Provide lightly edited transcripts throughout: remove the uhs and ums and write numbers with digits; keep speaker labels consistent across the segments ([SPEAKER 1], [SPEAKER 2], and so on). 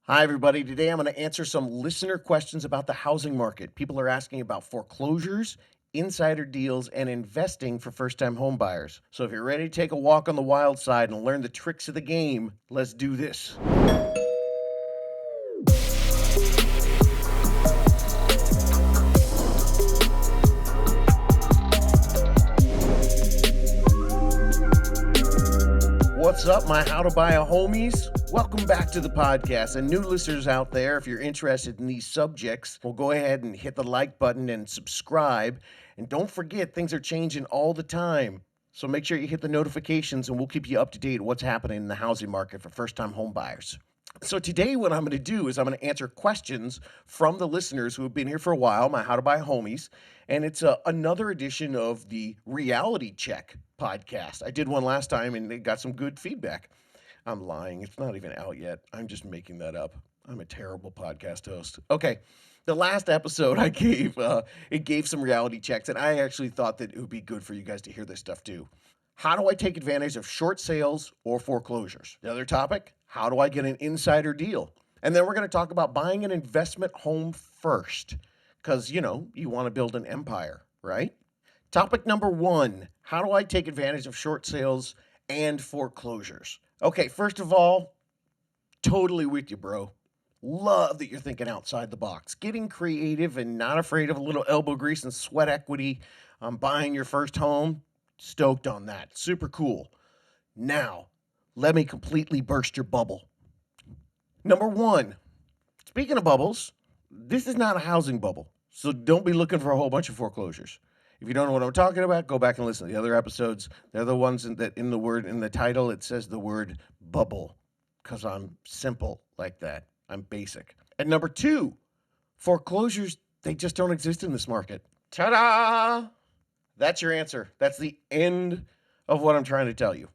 [SPEAKER 1] Hi, everybody. Today I'm going to answer some listener questions about the housing market. People are asking about foreclosures, insider deals, and investing for first time home buyers. So if you're ready to take a walk on the wild side and learn the tricks of the game, let's do this. What's up, my How to Buy a Homies? Welcome back to the podcast. And new listeners out there, if you're interested in these subjects, well, go ahead and hit the like button and subscribe. And don't forget, things are changing all the time. So make sure you hit the notifications and we'll keep you up to date on what's happening in the housing market for first-time home buyers. So today what I'm going to do is I'm going to answer questions from the listeners who have been here for a while, my How to Buy Homies, and it's another edition of the Reality Check podcast. I did one last time and it got some good feedback. I'm lying. It's not even out yet. I'm just making that up. I'm a terrible podcast host. Okay. The last episode I gave, it gave some reality checks, and I actually thought that it would be good for you guys to hear this stuff too. How do I take advantage of short sales or foreclosures? The other topic, how do I get an insider deal? And then we're going to talk about buying an investment home first because, you want to build an empire, right? Topic number one, how do I take advantage of short sales and foreclosures? Okay, first of all, totally with you, bro. Love that you're thinking outside the box, getting creative and not afraid of a little elbow grease and sweat equity on buying your first home. Stoked on that. Super cool. Now, let me completely burst your bubble. Number one, speaking of bubbles, this is not a housing bubble. So don't be looking for a whole bunch of foreclosures. If you don't know what I'm talking about, go back and listen to the other episodes. They're the ones that in the title, it says the word bubble because I'm simple like that. I'm basic. And number two, foreclosures, they just don't exist in this market. Ta-da! That's your answer. That's the end of what I'm trying to tell you.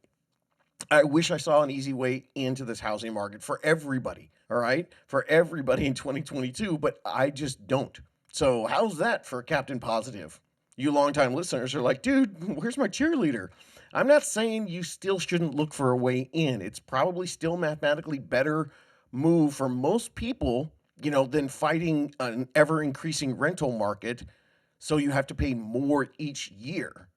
[SPEAKER 1] I wish I saw an easy way into this housing market for everybody, all right? For everybody in 2022, but I just don't. So how's that for Captain Positive? You longtime listeners are like, dude, where's my cheerleader? I'm not saying you still shouldn't look for a way in. It's probably still mathematically better move for most people, than fighting an ever-increasing rental market so you have to pay more each year.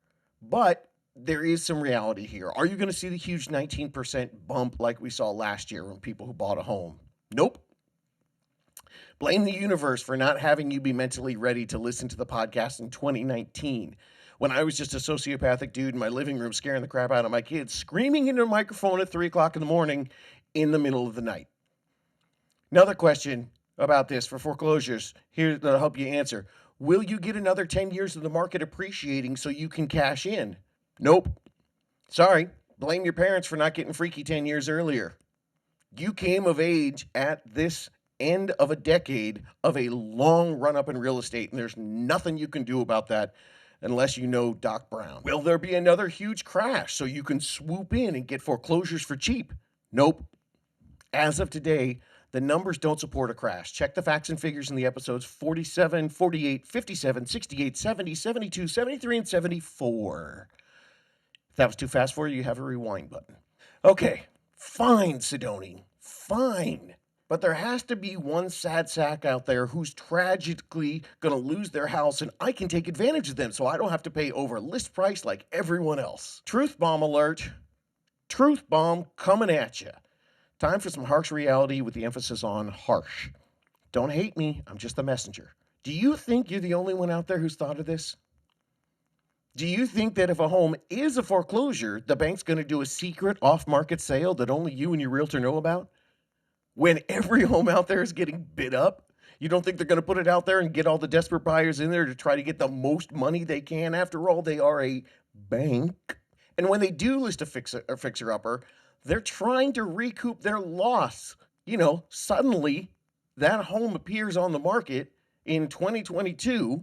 [SPEAKER 1] But there is some reality here. Are you going to see the huge 19% bump like we saw last year when people who bought a home? Nope. Blame the universe for not having you be mentally ready to listen to the podcast in 2019 when I was just a sociopathic dude in my living room scaring the crap out of my kids, screaming into a microphone at 3 o'clock in the morning in the middle of the night. Another question about this for foreclosures, here that'll help you answer. Will you get another 10 years of the market appreciating so you can cash in? Nope. Sorry. Blame your parents for not getting freaky 10 years earlier. You came of age at this end of a decade of a long run up in real estate, and there's nothing you can do about that unless you know Doc Brown. Will there be another huge crash so you can swoop in and get foreclosures for cheap? Nope. As of today, the numbers don't support a crash. Check the facts and figures in the episodes 47, 48, 57, 68, 70, 72, 73, and 74. If that was too fast for you, you have a rewind button. Okay, fine, Sidoni, fine. But there has to be one sad sack out there who's tragically going to lose their house, and I can take advantage of them so I don't have to pay over list price like everyone else. Truth bomb alert. Truth bomb coming at you. Time for some harsh reality with the emphasis on harsh. Don't hate me, I'm just the messenger. Do you think you're the only one out there who's thought of this? Do you think that if a home is a foreclosure, the bank's going to do a secret off-market sale that only you and your realtor know about? When every home out there is getting bid up, you don't think they're going to put it out there and get all the desperate buyers in there to try to get the most money they can? After all, they are a bank. And when they do list a fixer-upper, they're trying to recoup their loss. Suddenly that home appears on the market in 2022,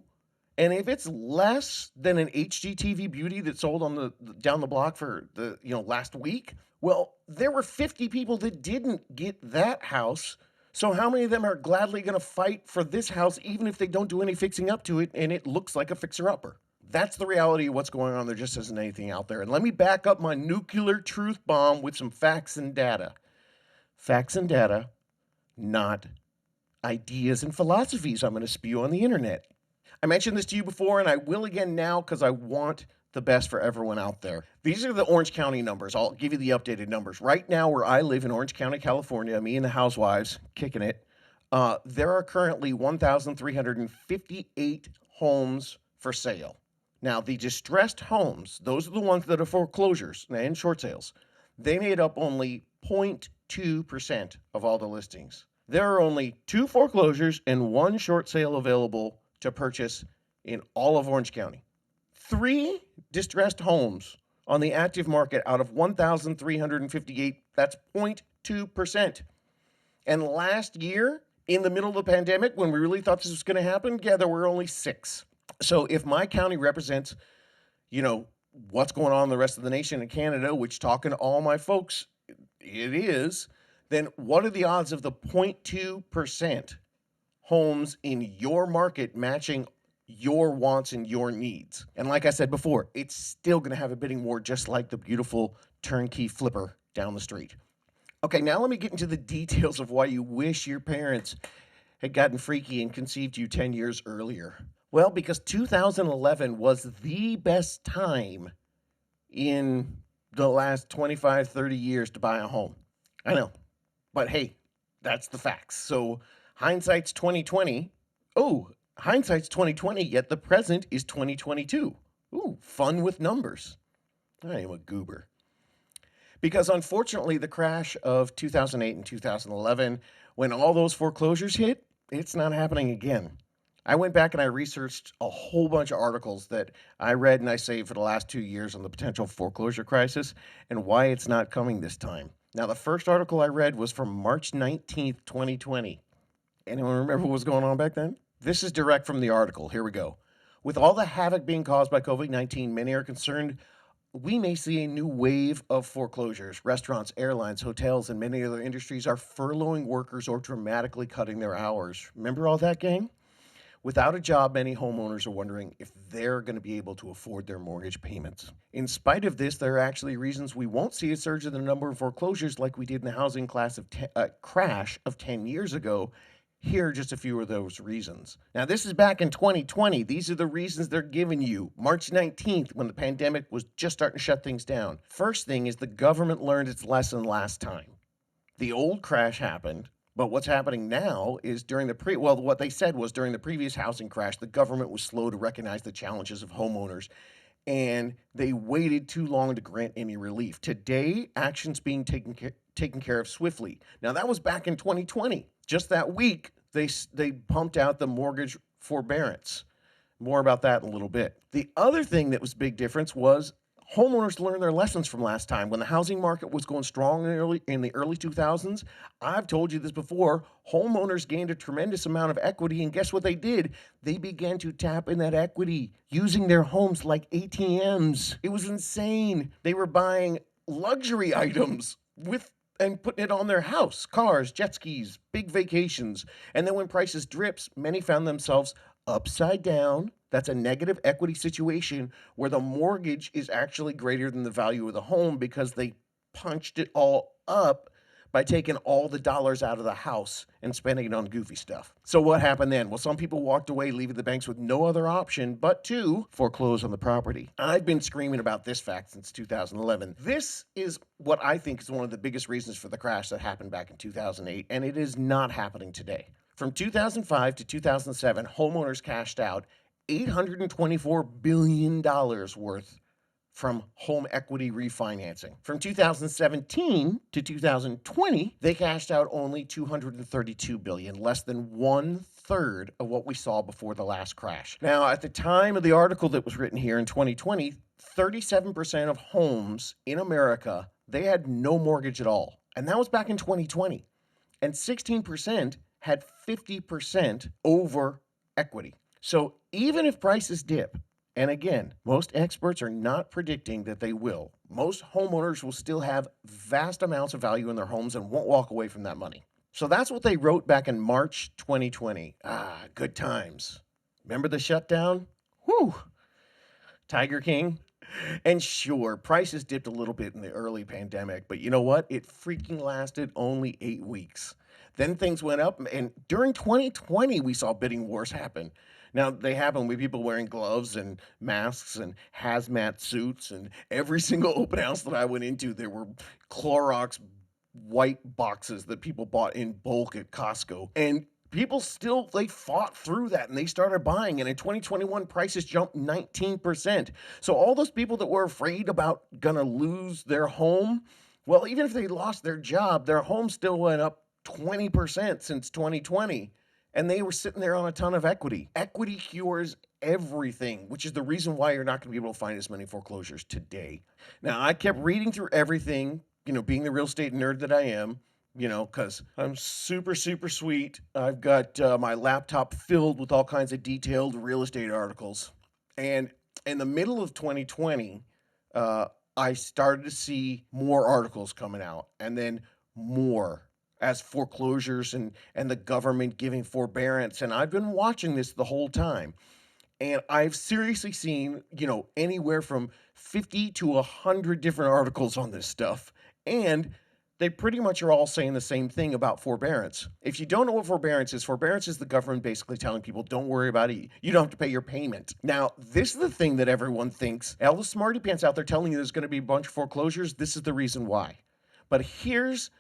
[SPEAKER 1] and if it's less than an HGTV beauty that sold on the down the block for the last week, well, there were 50 people that didn't get that house. So how many of them are gladly going to fight for this house even if they don't do any fixing up to it and it looks like a fixer-upper? That's the reality of what's going on. There just isn't anything out there. And let me back up my nuclear truth bomb with some facts and data. Facts and data not ideas and philosophies I'm going to spew on the internet. I mentioned this to you before, and I will again now because I want the best for everyone out there. These are the Orange County numbers. I'll give you the updated numbers. Right now, where I live in Orange County, California, me and the housewives kicking it, there are currently 1,358 homes for sale. Now, the distressed homes, those are the ones that are foreclosures and short sales, they made up only 0.2% of all the listings. There are only 2 foreclosures and 1 short sale available to purchase in all of Orange County. 3 distressed homes on the active market out of 1,358. That's 0.2%. And last year, in the middle of the pandemic, when we really thought this was going to happen, yeah, there were only 6. So if my county represents, what's going on in the rest of the nation and Canada, which talking to all my folks, it is, then what are the odds of the 0.2% homes in your market matching your wants and your needs? And like I said before, it's still going to have a bidding war just like the beautiful turnkey flipper down the street. Okay, now let me get into the details of why you wish your parents had gotten freaky and conceived you 10 years earlier. Well, because 2011 was the best time in the last 25, 30 years to buy a home. I know, but hey, that's the facts. So hindsight's 2020. Oh, hindsight's 2020, yet the present is 2022. Ooh, fun with numbers. I am a goober. Because unfortunately, the crash of 2008 and 2011, when all those foreclosures hit, it's not happening again. I went back and I researched a whole bunch of articles that I read and I saved for the last 2 years on the potential foreclosure crisis and why it's not coming this time. Now, the first article I read was from March 19th, 2020. Anyone remember what was going on back then? This is direct from the article. Here we go. With all the havoc being caused by COVID-19, many are concerned we may see a new wave of foreclosures. Restaurants, airlines, hotels, and many other industries are furloughing workers or dramatically cutting their hours. Remember all that, gang? Without a job, many homeowners are wondering if they're going to be able to afford their mortgage payments. In spite of this, there are actually reasons we won't see a surge in the number of foreclosures like we did in the housing crash of 10 years ago. Here are just a few of those reasons. Now, this is back in 2020. These are the reasons they're giving you. March 19th, when the pandemic was just starting to shut things down. First thing is the government learned its lesson last time. The old crash happened, but what's happening now is what they said was during the previous housing crash, the government was slow to recognize the challenges of homeowners, and they waited too long to grant any relief. Today, action's being taken care of swiftly. Now, that was back in 2020. Just that week, they pumped out the mortgage forbearance. More about that in a little bit. The other thing that was a big difference was homeowners learned their lessons from last time. When the housing market was going strong in the early 2000s, I've told you this before, homeowners gained a tremendous amount of equity, and guess what they did? They began to tap in that equity using their homes like ATMs. It was insane. They were buying luxury items and putting it on their house, cars, jet skis, big vacations. And then when prices dips, many found themselves upside down. That's a negative equity situation where the mortgage is actually greater than the value of the home because they punched it all up by taking all the dollars out of the house and spending it on goofy stuff. So what happened then? Well, some people walked away, leaving the banks with no other option but to foreclose on the property. I've been screaming about this fact since 2011. This is what I think is one of the biggest reasons for the crash that happened back in 2008, and it is not happening today. From 2005 to 2007, homeowners cashed out $824 billion worth from home equity refinancing. From 2017 to 2020, they cashed out only $232 billion, less than 1/3 of what we saw before the last crash. Now, at the time of the article that was written here in 2020, 37% of homes in America, they had no mortgage at all. And that was back in 2020. And 16% had 50% over equity. So even if prices dip, and again, most experts are not predicting that they will, most homeowners will still have vast amounts of value in their homes and won't walk away from that money. So that's what they wrote back in March 2020. Good times. Remember the shutdown? Whew. Tiger King. And sure, prices dipped a little bit in the early pandemic, but you know what? It freaking lasted only 8 weeks. Then things went up, and during 2020, we saw bidding wars happen. Now, they happen with people wearing gloves and masks and hazmat suits, and every single open house that I went into, there were Clorox white boxes that people bought in bulk at Costco. And people still, they fought through that and they started buying. And in 2021, prices jumped 19%. So all those people that were afraid about gonna lose their home, well, even if they lost their job, their home still went up 20% since 2020. And they were sitting there on a ton of equity. Equity cures everything, which is the reason why you're not going to be able to find as many foreclosures today. Now, I kept reading through everything, being the real estate nerd that I am, because I'm super, super sweet. I've got my laptop filled with all kinds of detailed real estate articles. And in the middle of 2020, I started to see more articles coming out, and then more as foreclosures and the government giving forbearance. And I've been watching this the whole time. And I've seriously seen, anywhere from 50 to 100 different articles on this stuff. And they pretty much are all saying the same thing about forbearance. If you don't know what forbearance is the government basically telling people, don't worry about it. You don't have to pay your payment. Now, this is the thing that everyone thinks. All the smarty pants out there telling you there's going to be a bunch of foreclosures. This is the reason why. But here's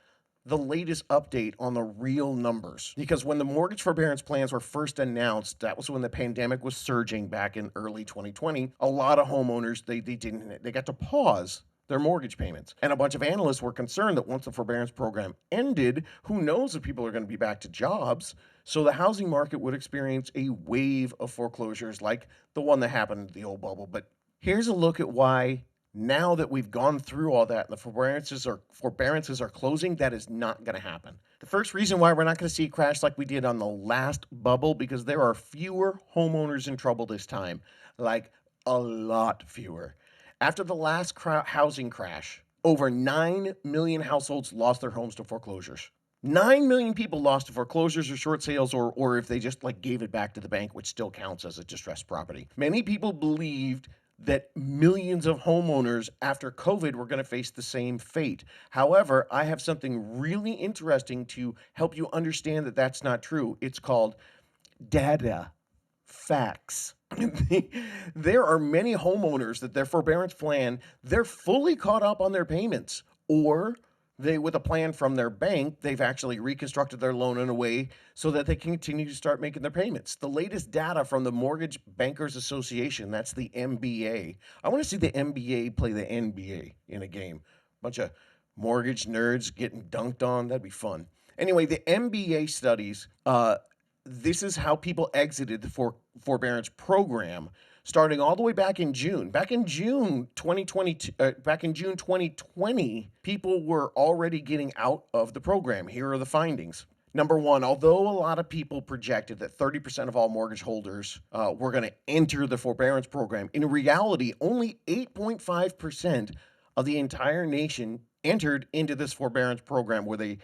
[SPEAKER 1] the latest update on the real numbers. Because when the mortgage forbearance plans were first announced, that was when the pandemic was surging back in early 2020. A lot of homeowners, they got to pause their mortgage payments. And a bunch of analysts were concerned that once the forbearance program ended, who knows if people are going to be back to jobs. So the housing market would experience a wave of foreclosures like the one that happened in the old bubble. But here's a look at why, now that we've gone through all that and the forbearances are closing, that is not going to happen. The first reason why we're not going to see a crash like we did on the last bubble, because there are fewer homeowners in trouble this time, like a lot fewer. After the last housing crash, over 9 million households lost their homes to foreclosures. 9 million people lost to foreclosures or short sales, or if they just gave it back to the bank, which still counts as a distressed property. Many people believed that millions of homeowners after COVID were going to face the same fate. However, I have something really interesting to help you understand that that's not true. It's called data, facts. There are many homeowners that their forbearance plan, they're fully caught up on their payments, or with a plan from their bank, they've actually reconstructed their loan in a way so that they can continue to start making their payments. The latest data from the Mortgage Bankers Association, that's the MBA. I want to see the MBA play the NBA in a game. Bunch of mortgage nerds getting dunked on. That'd be fun. Anyway, the MBA studies, this is how people exited the forbearance program, starting all the way back in June. Back in June 2020, people were already getting out of the program. Here are the findings. Number one, although a lot of people projected that 30% of all mortgage holders were going to enter the forbearance program, in reality, only 8.5% of the entire nation entered into this forbearance program where they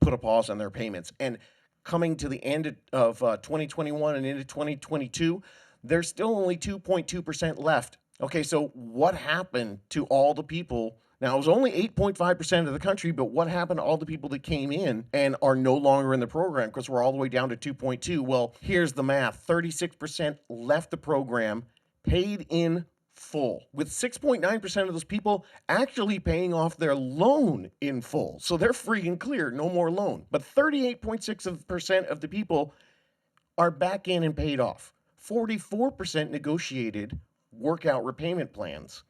[SPEAKER 1] put a pause on their payments. And coming to the end of 2021 and into 2022, there's still only 2.2% left. Okay, so what happened to all the people? Now, it was only 8.5% of the country, but what happened to all the people that came in and are no longer in the program, because we're all the way down to 2.2? Well, here's the math. 36% left the program, paid in full, with 6.9% of those people actually paying off their loan in full. So they're free and clear, no more loan. But 38.6% of the people are back in and paid off. 44% negotiated workout repayment plans.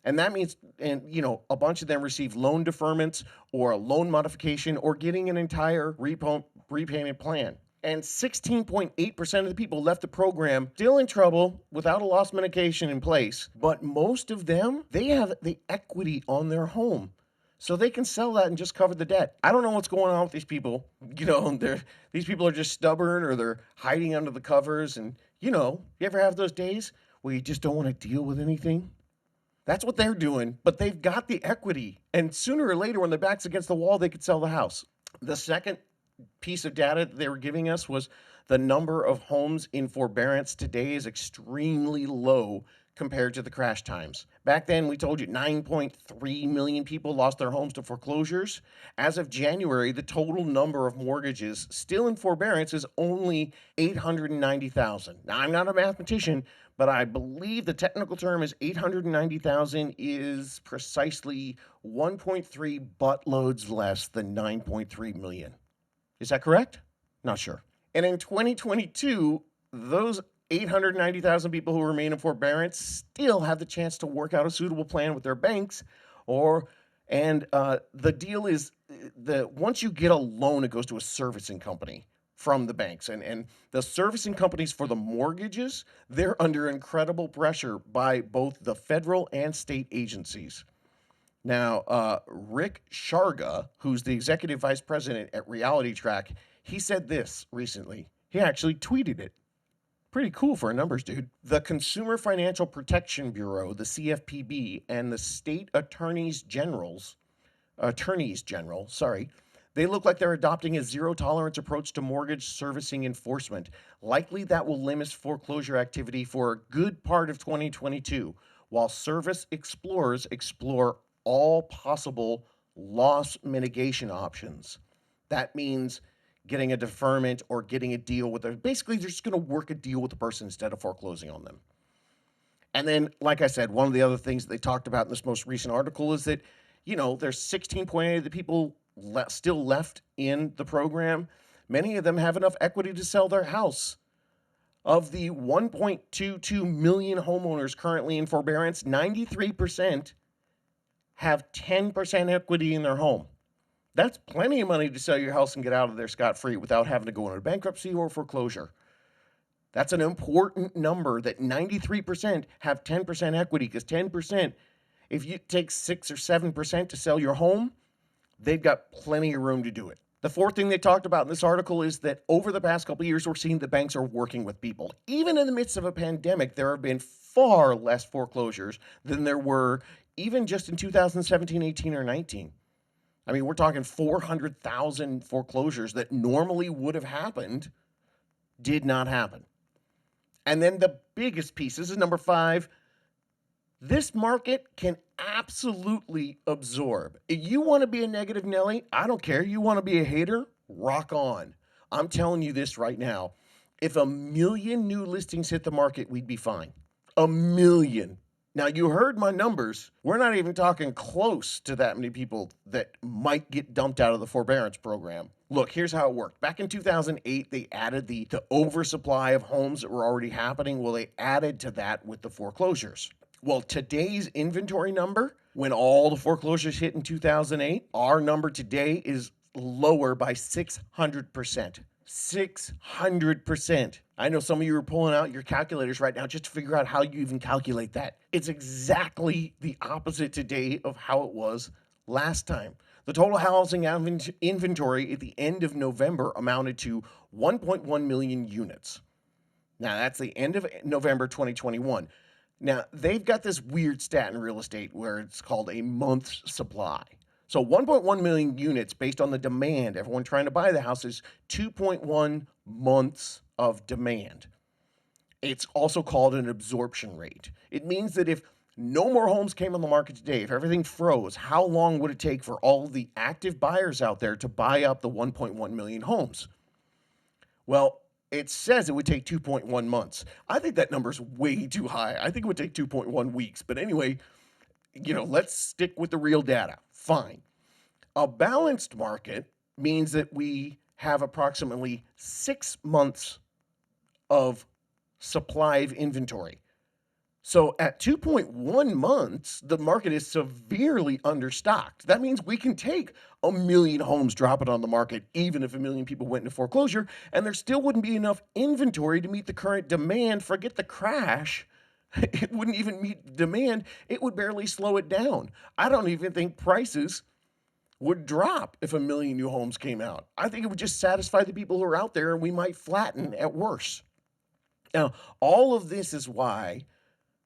[SPEAKER 1] And that means, a bunch of them received loan deferments or a loan modification or getting an entire repayment plan. And 16.8% of the people left the program still in trouble without a loss mitigation in place. But most of them, they have the equity on their home. So they can sell that and just cover the debt. I don't know what's going on with these people. These people are just stubborn, or they're hiding under the covers. And, you ever have those days where you just don't want to deal with anything? That's what they're doing, but they've got the equity. And sooner or later, when their back's against the wall, they could sell the house. The second piece of data that they were giving us was the number of homes in forbearance today is extremely low compared to the crash times. Back then, we told you 9.3 million people lost their homes to foreclosures. As of January, the total number of mortgages still in forbearance is only 890,000. Now, I'm not a mathematician, but I believe the technical term is 890,000 is precisely 1.3 buttloads less than 9.3 million. Is that correct? Not sure. And in 2022, those 890,000 people who remain in forbearance still have the chance to work out a suitable plan with their banks, the deal is that once you get a loan, it goes to a servicing company from the banks, and the servicing companies for the mortgages, they're under incredible pressure by both the federal and state agencies. Now, Rick Sharga, who's the executive vice president at Reality Track, he said this recently. He actually tweeted it. Pretty cool for a numbers dude. The Consumer Financial Protection Bureau, the CFPB, and the state attorneys general, they look like they're adopting a zero tolerance approach to mortgage servicing enforcement. Likely that will limit foreclosure activity for a good part of 2022, while service explorers explore all possible loss mitigation options. That means getting a deferment or getting a deal with them. Basically, they're just going to work a deal with the person instead of foreclosing on them. And then, like I said, one of the other things that they talked about in this most recent article is that, there's 16.8 of the people still left in the program. Many of them have enough equity to sell their house. Of the 1.22 million homeowners currently in forbearance, 93% have 10% equity in their home. That's plenty of money to sell your house and get out of there scot-free without having to go into bankruptcy or foreclosure. That's an important number, that 93% have 10% equity, because 10%, if you take 6 or 7% to sell your home, they've got plenty of room to do it. The fourth thing they talked about in this article is that over the past couple of years, we're seeing the banks are working with people. Even in the midst of a pandemic, there have been far less foreclosures than there were even just in 2017, 18, or 19. I mean, we're talking 400,000 foreclosures that normally would have happened, did not happen. And then the biggest piece, this is number 5, this market can absolutely absorb. If you want to be a negative Nelly, I don't care. You want to be a hater, rock on. I'm telling you this right now. If 1 million new listings hit the market, we'd be fine. 1 million. Now, you heard my numbers. We're not even talking close to that many people that might get dumped out of the forbearance program. Look, here's how it worked. Back in 2008, they added the oversupply of homes that were already happening. Well, they added to that with the foreclosures. Well, today's inventory number, when all the foreclosures hit in 2008, our number today is lower by 600%. 600%. I know some of you are pulling out your calculators right now just to figure out how you even calculate that. It's exactly the opposite today of how it was last time. The total housing inventory at the end of November amounted to 1.1 million units. Now, that's the end of November 2021. Now, they've got this weird stat in real estate where it's called a month's supply. So 1.1 million units based on the demand, everyone trying to buy the house, is 2.1 months of demand. It's also called an absorption rate. It means that if no more homes came on the market today, if everything froze, how long would it take for all of the active buyers out there to buy up the 1.1 million homes? Well, it says it would take 2.1 months. I think that number's way too high. I think it would take 2.1 weeks. But anyway, let's stick with the real data. Fine. A balanced market means that we have approximately 6 months of supply of inventory. So at 2.1 months, the market is severely understocked. That means we can take 1 million homes, drop it on the market, even if 1 million people went into foreclosure, and there still wouldn't be enough inventory to meet the current demand. Forget the crash. It wouldn't even meet demand. It would barely slow it down. I don't even think prices would drop if 1 million new homes came out. I think it would just satisfy the people who are out there, and we might flatten at worst. Now, all of this is why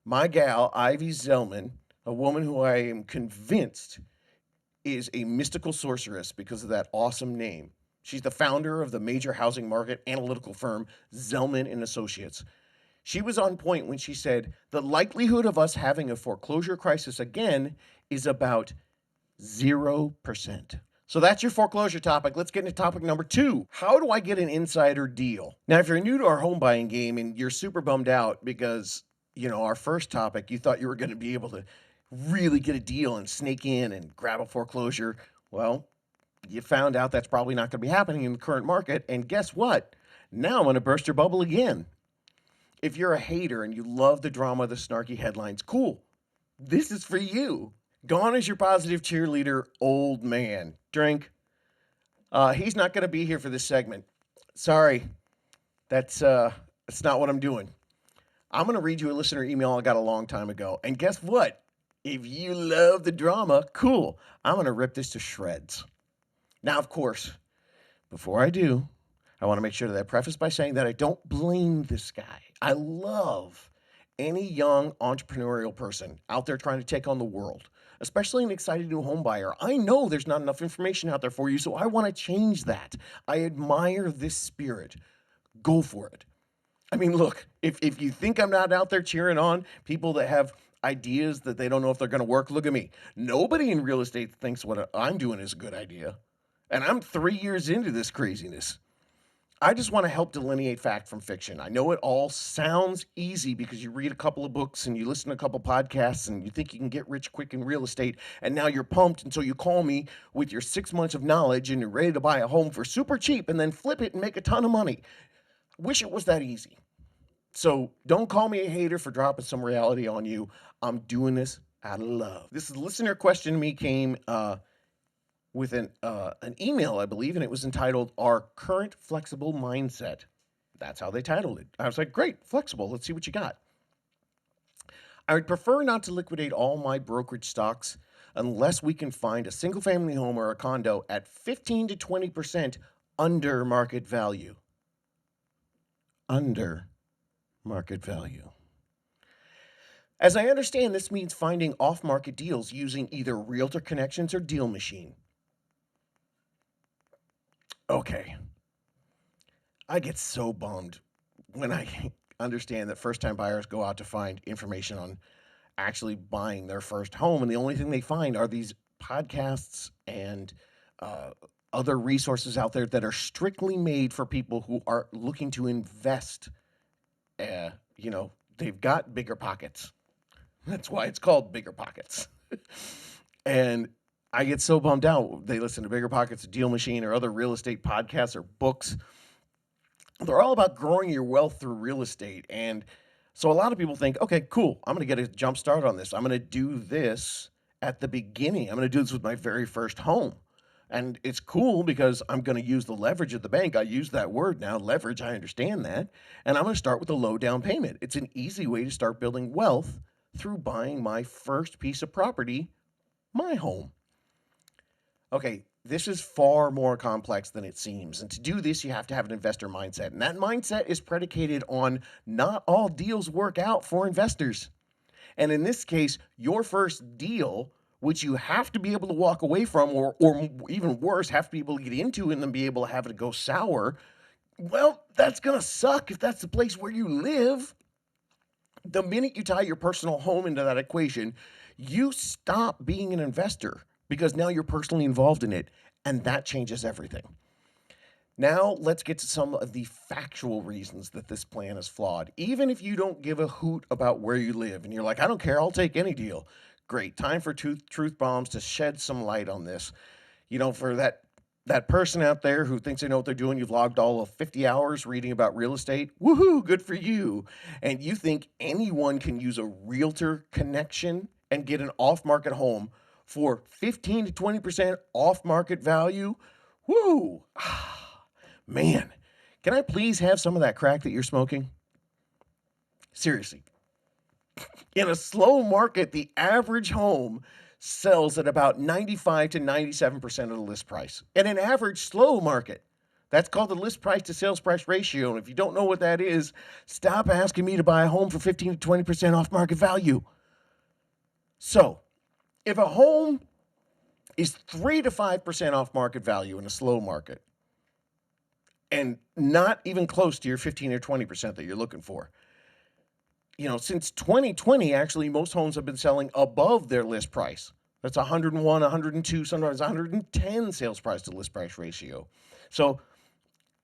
[SPEAKER 1] my gal, Ivy Zellman, a woman who I am convinced is a mystical sorceress because of that awesome name. She's the founder of the major housing market analytical firm Zellman and Associates. She was on point when she said the likelihood of us having a foreclosure crisis again is about 0%. So that's your foreclosure topic. Let's get into topic number 2. How do I get an insider deal? Now, if you're new to our home buying game and you're super bummed out because, our first topic, you thought you were going to be able to really get a deal and snake in and grab a foreclosure, well, you found out that's probably not going to be happening in the current market. And guess what? Now I'm going to burst your bubble again. If you're a hater and you love the drama, the snarky headlines, cool. This is for you. Gone is your positive cheerleader, old man. Drink. He's not going to be here for this segment. Sorry. That's not what I'm doing. I'm going to read you a listener email I got a long time ago. And guess what? If you love the drama, cool. I'm going to rip this to shreds. Now, of course, before I do, I want to make sure that I preface by saying that I don't blame this guy. I love any young entrepreneurial person out there trying to take on the world, especially an excited new home buyer. I know there's not enough information out there for you, so I want to change that. I admire this spirit. Go for it. I mean, look, if you think I'm not out there cheering on people that have ideas that they don't know if they're going to work, look at me. Nobody in real estate thinks what I'm doing is a good idea. And I'm 3 years into this craziness. I just want to help delineate fact from fiction. I know it all sounds easy because you read a couple of books and you listen to a couple podcasts and you think you can get rich quick in real estate, and now you're pumped, and so you call me with your 6 months of knowledge and you're ready to buy a home for super cheap and then flip it and make a ton of money. Wish it was that easy. So don't call me a hater for dropping some reality on you. I'm doing this out of love. This listener question to me came with an email, I believe, and it was entitled Our Current Flexible Mindset. That's how they titled it. I was like, great, flexible. Let's see what you got. I would prefer not to liquidate all my brokerage stocks unless we can find a single family home or a condo at 15 to 20% under market value. Under market value. As I understand, this means finding off-market deals using either Realtor Connections or Deal Machine. Okay. I get so bummed when I understand that first-time buyers go out to find information on actually buying their first home, and the only thing they find are these podcasts and other resources out there that are strictly made for people who are looking to invest. They've got bigger pockets. That's why it's called Bigger Pockets. And I get so bummed out. They listen to Bigger Pockets, Deal Machine, or other real estate podcasts or books. They're all about growing your wealth through real estate. And so a lot of people think, okay, cool, I'm going to get a jump start on this. I'm going to do this at the beginning. I'm going to do this with my very first home. And it's cool because I'm going to use the leverage of the bank. I use that word now, leverage. I understand that. And I'm going to start with a low down payment. It's an easy way to start building wealth through buying my first piece of property, my home. Okay, this is far more complex than it seems. And to do this, you have to have an investor mindset. And that mindset is predicated on not all deals work out for investors. And in this case, your first deal, which you have to be able to walk away from, or even worse, have to be able to get into and then be able to have it go sour, well, that's going to suck if that's the place where you live. The minute you tie your personal home into that equation, you stop being an investor because now you're personally involved in it, and that changes everything. Now, let's get to some of the factual reasons that this plan is flawed. Even if you don't give a hoot about where you live and you're like, I don't care, I'll take any deal. Great. Time for truth bombs to shed some light on this. For that person out there who thinks they know what they're doing, you've logged all of 50 hours reading about real estate. Woohoo, good for you. And you think anyone can use a realtor connection and get an off-market home for 15 to 20% off-market value? Woo! Man, can I please have some of that crack that you're smoking? Seriously. In a slow market, the average home sells at about 95 to 97% of the list price. In an average slow market, that's called the list price to sales price ratio. And if you don't know what that is, stop asking me to buy a home for 15 to 20% off market value. So, if a home is 3 to 5% off market value in a slow market, and not even close to your 15 or 20% that you're looking for, Since 2020, actually, most homes have been selling above their list price. That's 101, 102, sometimes 110 sales price to list price ratio. So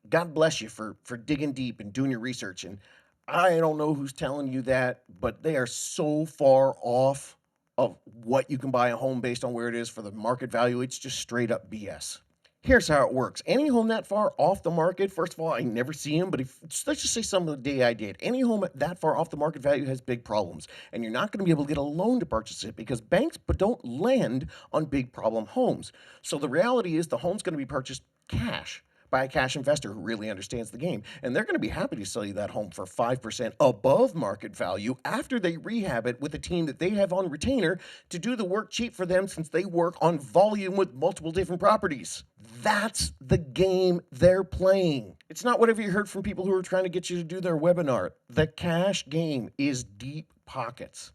[SPEAKER 1] God bless you for digging deep and doing your research. And I don't know who's telling you that, but they are so far off of what you can buy a home based on where it is for the market value. It's just straight up BS. Here's how it works. Any home that far off the market, first of all, I never see them, but if let's just say some of the day I did, any home that far off the market value has big problems, and you're not going to be able to get a loan to purchase it because banks don't lend on big problem homes. So the reality is the home's going to be purchased cash by a cash investor who really understands the game. And they're going to be happy to sell you that home for 5% above market value after they rehab it with a team that they have on retainer to do the work cheap for them since they work on volume with multiple different properties. That's the game they're playing. It's not whatever you heard from people who are trying to get you to do their webinar. The cash game is deep pockets.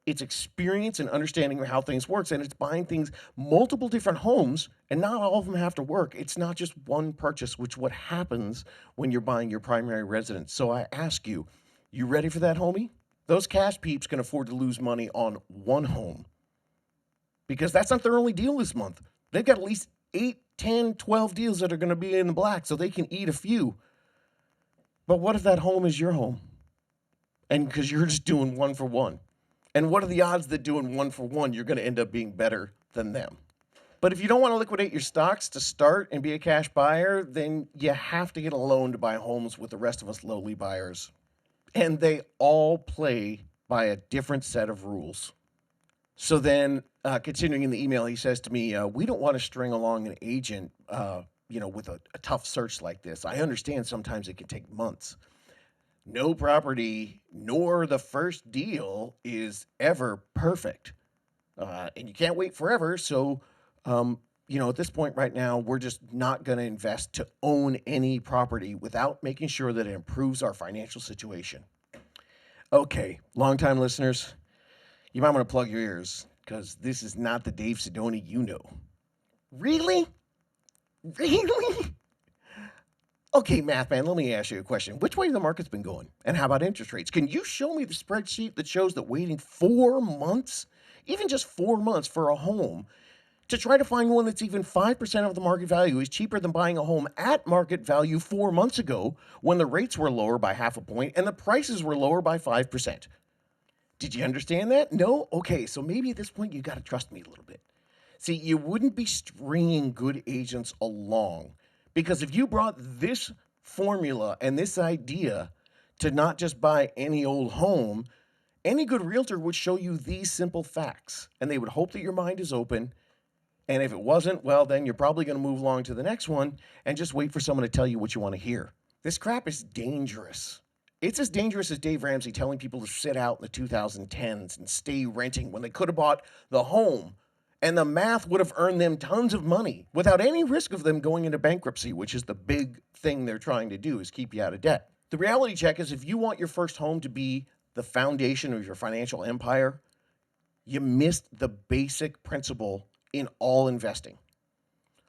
[SPEAKER 1] It's experience and understanding of how things works, and it's buying things, multiple different homes, and not all of them have to work. It's not just one purchase, which what happens when you're buying your primary residence. So I ask you, you ready for that, homie? Those cash peeps can afford to lose money on one home because that's not their only deal this month. They've got at least 8, 10, 12 deals that are going to be in the black, so they can eat a few. But what if that home is your home? And because you're just doing one for one. And what are the odds that doing one for one, you're going to end up being better than them? But if you don't want to liquidate your stocks to start and be a cash buyer, then you have to get a loan to buy homes with the rest of us lowly buyers. And they all play by a different set of rules. So then, continuing in the email, he says to me, we don't want to string along an agent, with a tough search like this. I understand sometimes it can take months. No property nor the first deal is ever perfect. And you can't wait forever. So, at this point right now, we're just not going to invest to own any property without making sure that it improves our financial situation. Okay, longtime listeners, you might want to plug your ears because this is not the Dave Sidoni you know. Really? Really? Okay, math man, let me ask you a question. Which way the market's been going? And how about interest rates? Can you show me the spreadsheet that shows that waiting 4 months, even just 4 months for a home, to try to find one that's even 5% of the market value is cheaper than buying a home at market value 4 months ago when the rates were lower by 0.5 point and the prices were lower by 5%? Did you understand that? No? Okay, so maybe at this point you got to trust me a little bit. See, you wouldn't be stringing good agents along because if you brought this formula and this idea to not just buy any old home, any good realtor would show you these simple facts, and they would hope that your mind is open. And if it wasn't, well, then you're probably going to move along to the next one and just wait for someone to tell you what you want to hear. This crap is dangerous. It's as dangerous as Dave Ramsey telling people to sit out in the 2010s and stay renting when they could have bought the home. And the math would have earned them tons of money without any risk of them going into bankruptcy, which is the big thing they're trying to do, is keep you out of debt. The reality check is if you want your first home to be the foundation of your financial empire, you missed the basic principle in all investing.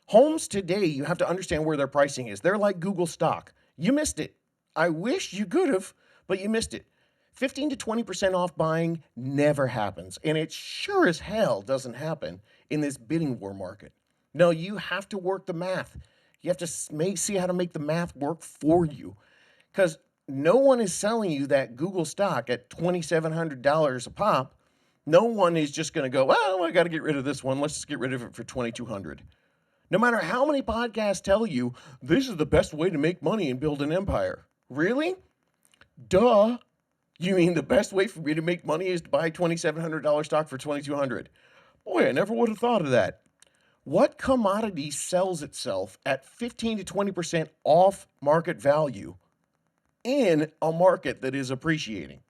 [SPEAKER 1] Homes today, you have to understand where their pricing is. They're like Google stock. You missed it. I wish you could have, but you missed it. 15 to 20% off buying never happens, and it sure as hell doesn't happen in this bidding war market. No, you have to work the math. You have to see how to make the math work for you, because no one is selling you that Google stock at $2,700 a pop. No one is just going to go, well, I got to get rid of this one. Let's just get rid of it for $2,200. No matter how many podcasts tell you this is the best way to make money and build an empire. Really? Duh. You mean the best way for me to make money is to buy $2,700 stock for $2,200? Boy, I never would have thought of that. What commodity sells itself at 15 to 20% off market value in a market that is appreciating?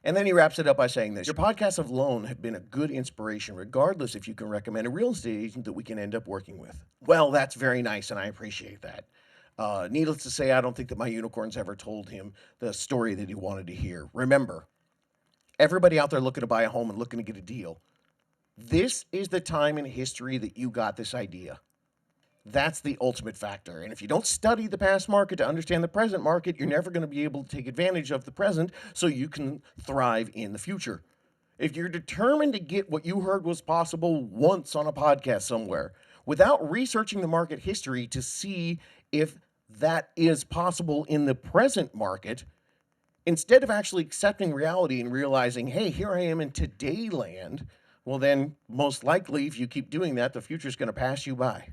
[SPEAKER 1] And then he wraps it up by saying this: your podcasts alone have been a good inspiration, regardless if you can recommend a real estate agent that we can end up working with. Well, that's very nice, and I appreciate that. Needless to say, I don't think that my unicorns ever told him the story that he wanted to hear. Remember, everybody out there looking to buy a home and looking to get a deal, this is the time in history that you got this idea. That's the ultimate factor. And if you don't study the past market to understand the present market, you're never going to be able to take advantage of the present so you can thrive in the future. If you're determined to get what you heard was possible once on a podcast somewhere without researching the market history to see if that is possible in the present market, instead of actually accepting reality and realizing, hey, here I am in today land, well, then most likely, if you keep doing that, the future is going to pass you by.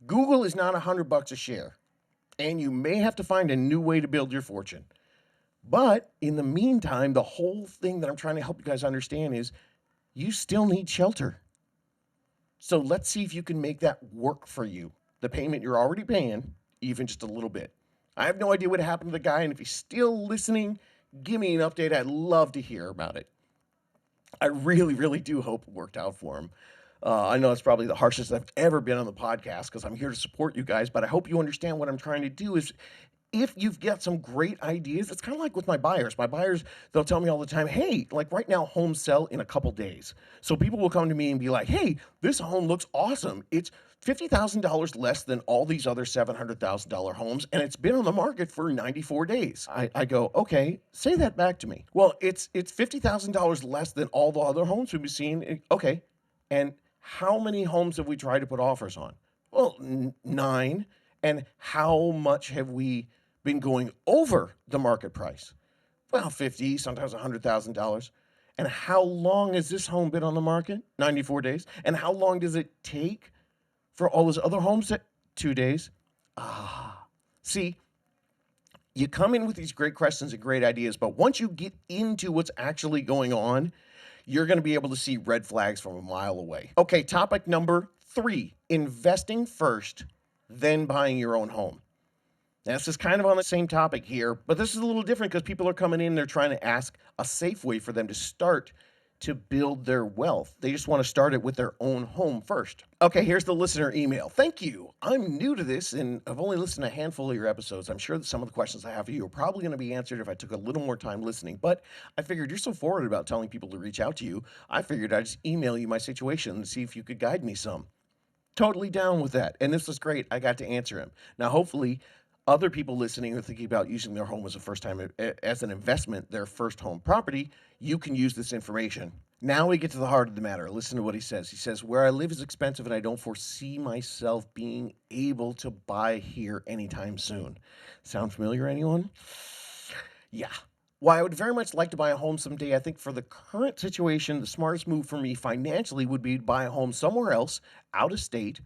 [SPEAKER 1] Google is not $100 a share, and you may have to find a new way to build your fortune. But in the meantime, the whole thing that I'm trying to help you guys understand is you still need shelter. So let's see if you can make that work for you. The payment you're already paying, even just a little bit. I have no idea what happened to the guy, and if he's still listening, give me an update. I'd love to hear about it. I really, really do hope it worked out for him. I know it's probably the harshest I've ever been on the podcast because I'm here to support you guys, but I hope you understand what I'm trying to do is if you've got some great ideas, it's kind of like with my buyers. My buyers, they'll tell me all the time, hey, like right now, homes sell in a couple days. So people will come to me and be like, hey, this home looks awesome. It's $50,000 less than all these other $700,000 homes, and it's been on the market for 94 days. I go, okay, say that back to me. Well, it's $50,000 less than all the other homes we've seen. Okay, and how many homes have we tried to put offers on? Well, 9. And how much have we been going over the market price? Well, 50, sometimes $100,000. And how long has this home been on the market? 94 days. And how long does it take for all those other homes? 2 days. See, you come in with these great questions and great ideas, but once you get into what's actually going on, you're going to be able to see red flags from a mile away. Okay, topic number 3, investing first, then buying your own home. Now, this is kind of on the same topic here, but this is a little different because people are coming in, they're trying to ask a safe way for them to start to build their wealth. They just want to start it with their own home first. Okay, here's the listener email. Thank you. I'm new to this and I've only listened to a handful of your episodes. I'm sure that some of the questions I have for you are probably going to be answered if I took a little more time listening, but I figured you're so forward about telling people to reach out to you. I figured I'd just email you my situation and see if you could guide me some. Totally down with that. And this was great. I got to answer him. Now, hopefully, other people listening are thinking about using their home as a first time, as an investment, their first home property. You can use this information. Now we get to the heart of the matter. Listen to what he says. He says, where I live is expensive and I don't foresee myself being able to buy here anytime soon. Sound familiar, anyone? Yeah. While I would very much like to buy a home someday, I think for the current situation, the smartest move for me financially would be to buy a home somewhere else, out of state,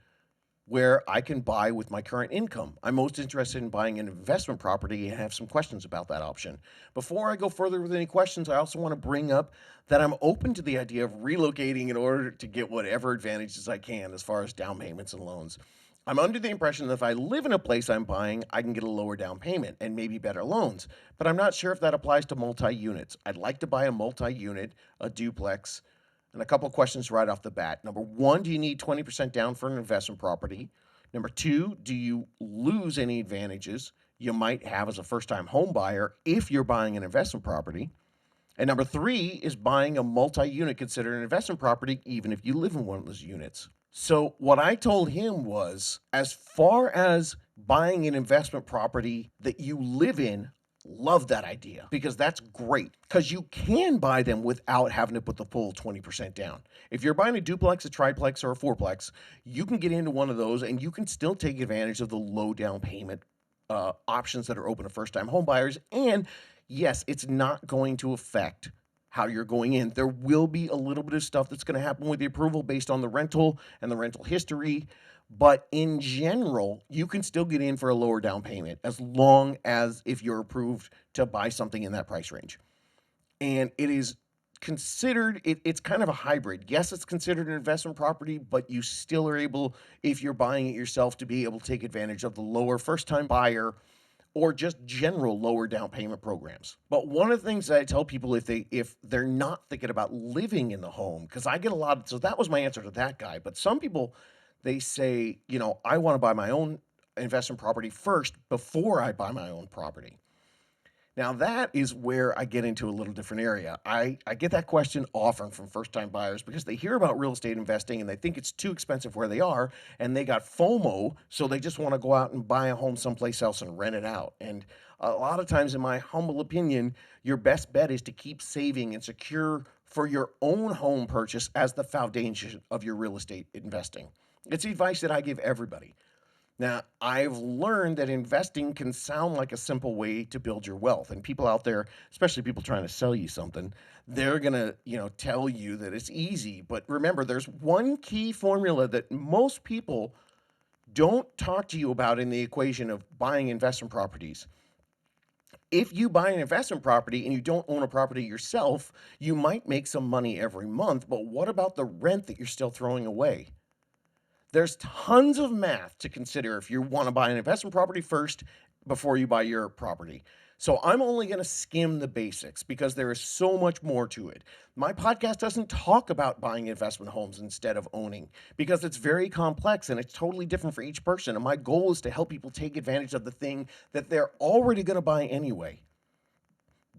[SPEAKER 1] where I can buy with my current income. I'm most interested in buying an investment property and have some questions about that option. Before I go further with any questions, I also want to bring up that I'm open to the idea of relocating in order to get whatever advantages I can as far as down payments and loans. I'm under the impression that if I live in a place I'm buying, I can get a lower down payment and maybe better loans, but I'm not sure if that applies to multi-units. I'd like to buy a multi-unit, a duplex, and a couple of questions right off the bat. Number 1, do you need 20% down for an investment property? Number 2, do you lose any advantages you might have as a first-time home buyer if you're buying an investment property? And number 3, is buying a multi-unit considered an investment property even if you live in one of those units? So what I told him was, as far as buying an investment property that you live in, love that idea because that's great because you can buy them without having to put the full 20% down. If you're buying a duplex, a triplex, or a fourplex, you can get into one of those and you can still take advantage of the low down payment options that are open to first-time home buyers. And yes, it's not going to affect how you're going in. There will be a little bit of stuff that's going to happen with the approval based on the rental and the rental history. But in general, you can still get in for a lower down payment as long as if you're approved to buy something in that price range. And it is considered, it's kind of a hybrid. Yes, it's considered an investment property, but you still are able, if you're buying it yourself, to be able to take advantage of the lower first-time buyer or just general lower down payment programs. But one of the things that I tell people if they're not thinking about living in the home, because I get a lot of, so that was my answer to that guy. But some people, they say, I want to buy my own investment property first before I buy my own property. Now, that is where I get into a little different area. I get that question often from first time buyers because they hear about real estate investing and they think it's too expensive where they are, and they got FOMO, so they just want to go out and buy a home someplace else and rent it out. And a lot of times, in my humble opinion, your best bet is to keep saving and secure for your own home purchase as the foundation of your real estate investing. It's the advice that I give everybody. Now, I've learned that investing can sound like a simple way to build your wealth. And people out there, especially people trying to sell you something, they're going to, tell you that it's easy. But remember, there's one key formula that most people don't talk to you about in the equation of buying investment properties. If you buy an investment property and you don't own a property yourself, you might make some money every month. But what about the rent that you're still throwing away? There's tons of math to consider if you want to buy an investment property first before you buy your property. So I'm only going to skim the basics because there is so much more to it. My podcast doesn't talk about buying investment homes instead of owning because it's very complex and it's totally different for each person. And my goal is to help people take advantage of the thing that they're already going to buy anyway.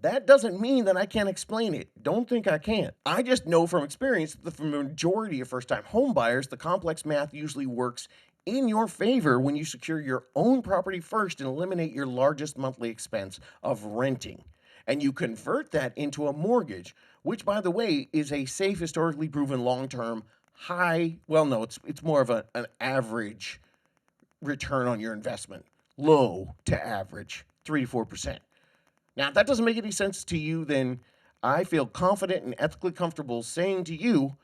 [SPEAKER 1] That doesn't mean that I can't explain it. Don't think I can't. I just know from experience that for the majority of first-time home buyers, the complex math usually works in your favor when you secure your own property first and eliminate your largest monthly expense of renting. And you convert that into a mortgage, which, by the way, is a safe, historically proven long-term high, well, no, it's more of an average return on your investment. Low to average, 3 to 4%. Now, if that doesn't make any sense to you, then I feel confident and ethically comfortable saying to you,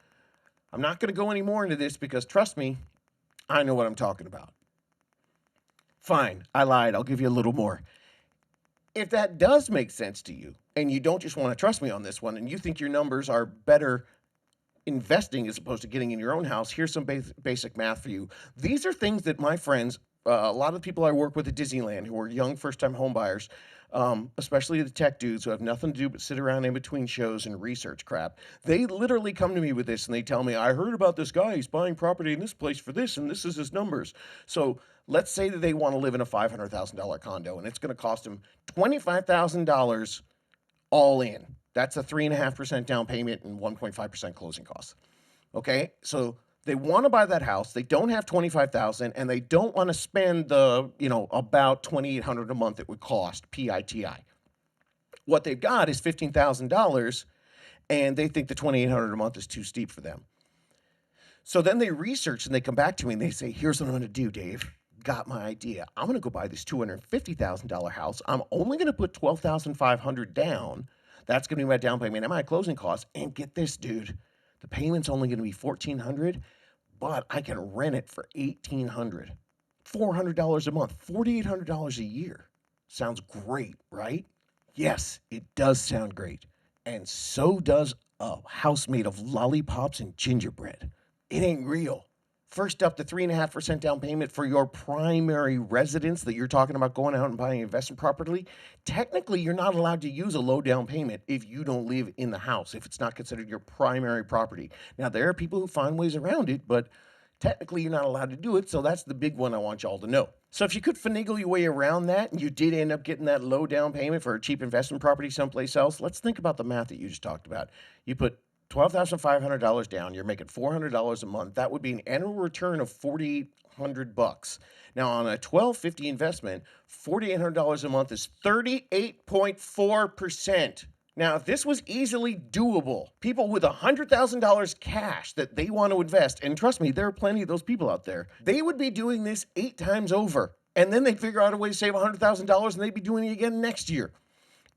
[SPEAKER 1] I'm not going to go any more into this because trust me, I know what I'm talking about. Fine, I lied. I'll give you a little more. If that does make sense to you and you don't just want to trust me on this one and you think your numbers are better investing as opposed to getting in your own house, here's some basic math for you. These are things that my friends, a lot of people I work with at Disneyland who are young first-time home buyers, especially the tech dudes who have nothing to do but sit around in between shows and research crap. They literally come to me with this and they tell me, I heard about this guy. He's buying property in this place for this, and this is his numbers. So let's say that they want to live in a $500,000 condo and it's going to cost them $25,000 all in. That's a 3.5% down payment and 1.5% closing costs. Okay, so they want to buy that house. They don't have $25,000, and they don't want to spend the about $2,800 a month it would cost PITI. What they've got is $15,000, and they think the $2,800 a month is too steep for them. So then they research and they come back to me and they say, "Here's what I'm going to do, Dave. Got my idea. I'm going to go buy this $250,000 house. I'm only going to put $12,500 down. That's going to be my down payment and my closing costs. And get this, dude, the payment's only going to be $1,400, but I can rent it for $1,800, $400 a month, $4,800 a year. Sounds great, right? Yes, it does sound great. And so does a house made of lollipops and gingerbread. It ain't real. First up, the 3.5% down payment for your primary residence that you're talking about going out and buying investment property. Technically, you're not allowed to use a low down payment if you don't live in the house, if it's not considered your primary property. Now, there are people who find ways around it, but technically you're not allowed to do it, so that's the big one I want y'all to know. So if you could finagle your way around that and you did end up getting that low down payment for a cheap investment property someplace else, let's think about the math that you just talked about. You put $12,500 down, you're making $400 a month. That would be an annual return of $4,800. Now, on a $1,250 investment, $4,800 a month is 38.4%. Now, if this was easily doable, people with $100,000 cash that they want to invest, and trust me, there are plenty of those people out there, they would be doing this 8 times over. And then they'd figure out a way to save $100,000 and they'd be doing it again next year.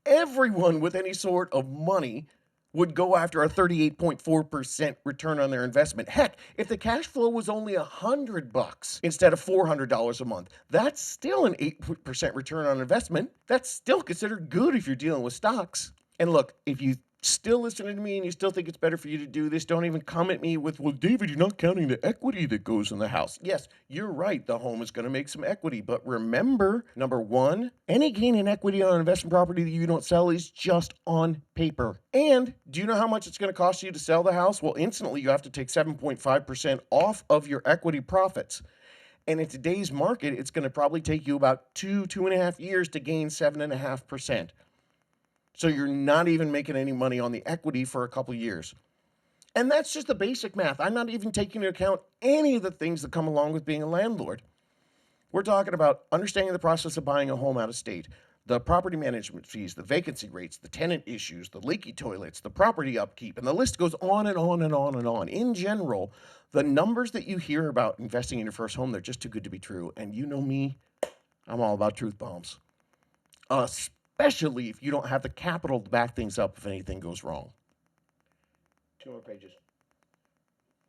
[SPEAKER 1] Everyone with any sort of money would go after a 38.4% return on their investment. Heck, if the cash flow was only $100 instead of $400 a month, that's still an 8% return on investment. That's still considered good if you're dealing with stocks. And look, if you still listening to me and you still think it's better for you to do this, don't even come at me with, well, David, you're not counting the equity that goes in the house. Yes, you're right. The home is going to make some equity. But remember, number one, any gain in equity on an investment property that you don't sell is just on paper. And do you know how much it's going to cost you to sell the house? Well, instantly you have to take 7.5% off of your equity profits. And in today's market, it's going to probably take you about 2.5 years to gain 7.5%. So you're not even making any money on the equity for a couple years. And that's just the basic math. I'm not even taking into account any of the things that come along with being a landlord. We're talking about understanding the process of buying a home out of state, the property management fees, the vacancy rates, the tenant issues, the leaky toilets, the property upkeep, and the list goes on and on and on and on. In general, the numbers that you hear about investing in your first home, they're just too good to be true. And you know me, I'm all about truth bombs, especially if you don't have the capital to back things up if anything goes wrong. 2 more pages.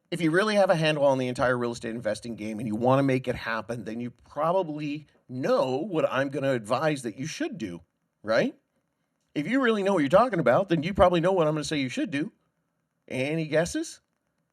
[SPEAKER 1] If you really have a handle on the entire real estate investing game and you want to make it happen, then you probably know what I'm going to advise that you should do, right? If you really know what you're talking about, then you probably know what I'm going to say you should do. Any guesses?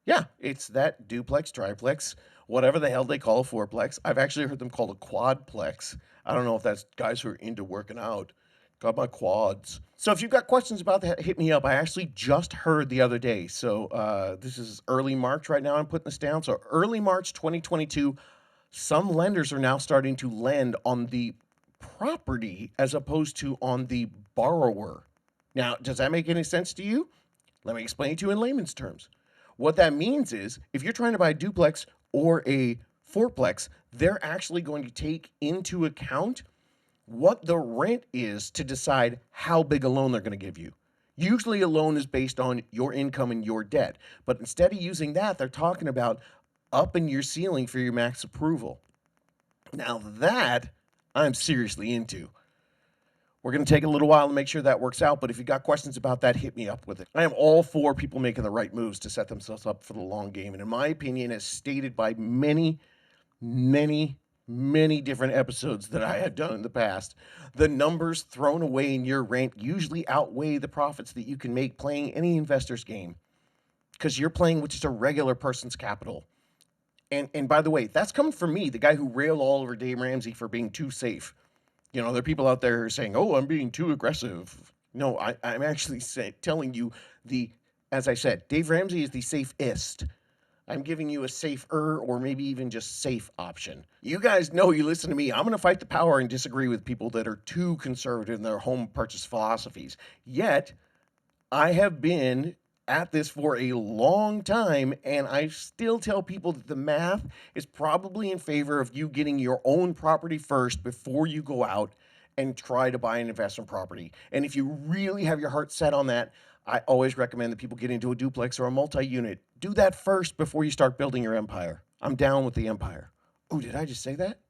[SPEAKER 1] Yeah, it's that duplex, triplex, whatever the hell they call a fourplex. I've actually heard them called a quadplex. I don't know if that's guys who are into working out. Got my quads. So if you've got questions about that, hit me up. I actually just heard the other day. So this is early March right now. I'm putting this down. So early March 2022, some lenders are now starting to lend on the property as opposed to on the borrower. Now, does that make any sense to you? Let me explain it to you in layman's terms. What that means is if you're trying to buy a duplex or a fourplex, they're actually going to take into account what the rent is to decide how big a loan they're going to give you. Usually a loan is based on your income and your debt, but instead of using that, they're talking about upping your ceiling for your max approval. Now that I'm seriously into. We're going to take a little while to make sure that works out, but if you got questions about that, hit me up with it. I am all for people making the right moves to set themselves up for the long game, and in my opinion, as stated by many different episodes that I have done in the past, the numbers thrown away in your rent usually outweigh the profits that you can make playing any investor's game, because you're playing with just a regular person's capital. And by the way, that's coming from me, the guy who railed all over Dave Ramsey for being too safe. You know, there are people out there saying, oh, I'm being too aggressive. No, I'm actually telling you as I said, Dave Ramsey is the safest. I'm giving you a safer or maybe even just safe option. You guys know, you listen to me, I'm going to fight the power and disagree with people that are too conservative in their home purchase philosophies. Yet, I have been at this for a long time, and I still tell people that the math is probably in favor of you getting your own property first before you go out and try to buy an investment property. And if you really have your heart set on that, I always recommend that people get into a duplex or a multi-unit. Do that first before you start building your empire. I'm down with the empire. Oh, did I just say that?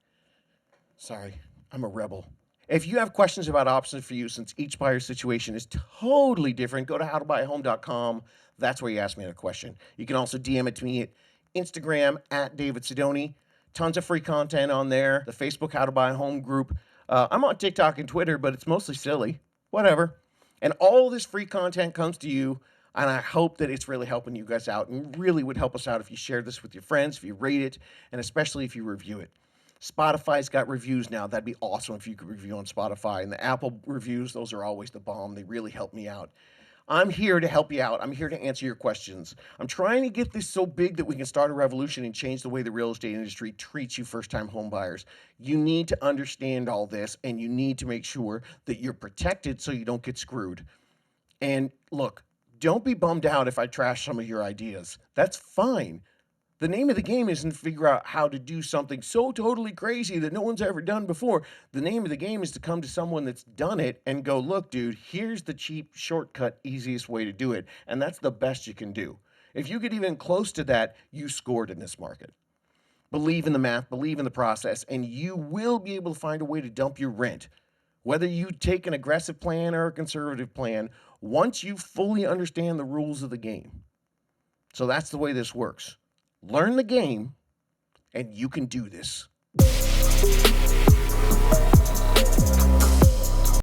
[SPEAKER 1] Sorry, I'm a rebel. If you have questions about options for you, since each buyer's situation is totally different, go to howtobuyahome.com. That's where you ask me a question. You can also DM it to me at Instagram at David Sidoni. Tons of free content on there. The Facebook How to Buy a Home group. I'm on TikTok and Twitter, but it's mostly silly. Whatever. And all this free content comes to you, and I hope that it's really helping you guys out, and really would help us out if you share this with your friends, if you rate it, and especially if you review it. Spotify's got reviews now. That'd be awesome if you could review on Spotify. And the Apple reviews, those are always the bomb. They really help me out. I'm here to help you out. I'm here to answer your questions. I'm trying to get this so big that we can start a revolution and change the way the real estate industry treats you first-time home buyers. You need to understand all this, and you need to make sure that you're protected so you don't get screwed. And look, don't be bummed out if I trash some of your ideas. That's fine. The name of the game isn't to figure out how to do something so totally crazy that no one's ever done before. The name of the game is to come to someone that's done it and go, look, dude, here's the cheap, shortcut, easiest way to do it. And that's the best you can do. If you get even close to that, you scored in this market. Believe in the math, believe in the process, and you will be able to find a way to dump your rent. Whether you take an aggressive plan or a conservative plan, once you fully understand the rules of the game. So that's the way this works. Learn the game, and you can do this.